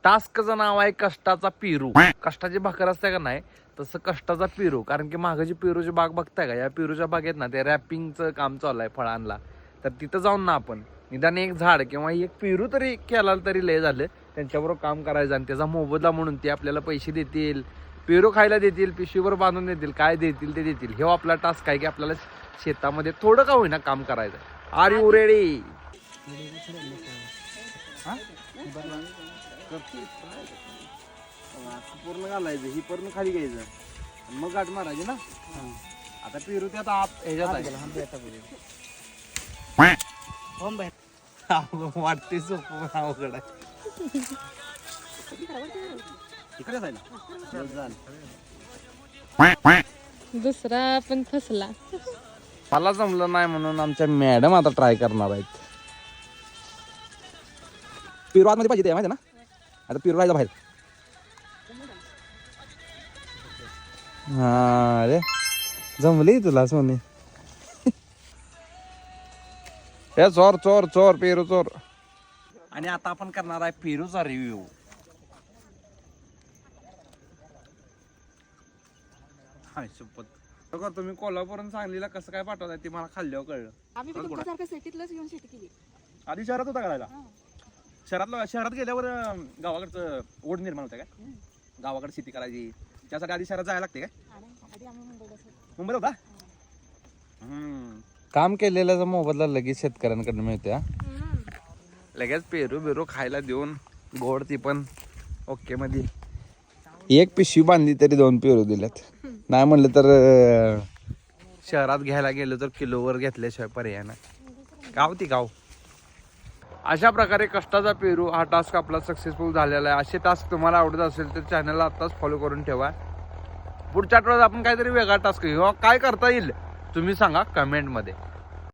टास्कचं नाव आहे कष्टाचा पेरू. कष्टाची भाकर असते का नाही तसं कष्टाचा पेरू. कारण की मागं जी पेरूची बाग बघताय का, या पेरूच्या बागेत ना ते रॅपिंगचं काम चालू आहे फळांना. तर तिथं जाऊन ना आपण निदान एक झाड किंवा एक पेरू तरी केला तरी लय झालं. त्यांच्याबरोबर काम करायचं आणि त्याचा मोबदला म्हणून ते आपल्याला पैसे देतील, पेरू खायला देतील, पिशवीवर बांधून देतील, काय देतील ते देतील. हे आपला टास्क आहे की आपल्याला शेतामध्ये थोडं का होईना काम करायचं. Are you ready? पूर्ण घालायचं, ही पूर्ण खाली घ्यायचं मग गाठ मारायची ना. आता पेरू त्यात वाटते सोपं अवघड आहे. दुसरा पण फसला. मला जमलं नाही म्हणून आमच्या मॅडम आता ट्राय करणार आहेत. पेरू आतमध्ये पाहिजे ते माहिती ना. आता पेरू राहायचा बाहेर. हा रे जमली तुला सोने. हे चोर चोर चोर पेरू चोर. आणि आता आपण करणार आहे पेरूचा रिव्ह्यू. हाय शपथ. तुम्ही कोल्हापूरून सांगलीला कसं काय पाठवताय ते मला खाल्ल्यावर कळलं. आम्ही पण तुमच्यासारखं सिटीतलंच येऊन शेती केली. आधी शहरात होता करायला. शहरात गेल्यावर गावाकडचं ओढ निर्माण होते काय. गावाकडे शेती करायची त्यासाठी आधी शहरात जायला लागते काय. आधी आम्ही मुंबईला होता. काम केलेल्याचा मोबदला लगेच शेतकऱ्यांकडून मिळते. लगेच पेरू बिरू खायला देऊन गोड ती पण ओके मध्ये. एक पिशवी बांधली तरी 2 पेरू दिल्यात. नाही म्हणलं तर शहरात घ्यायला गेलो तर किलोवर घेतल्याशिवाय पर्याय नाही. गाव ती गाव. अशा प्रकारे कष्टाचा पेरू हा टास्क आपला सक्सेसफुल झालेला आहे. असे टास्क तुम्हाला आवडत असेल तर चॅनलला आत्ताच फॉलो करून ठेवा. पुढच्या आठवड्यात आपण काहीतरी वेगळा टास्क घेऊ. काय करता येईल तुम्ही सांगा कमेंटमध्ये.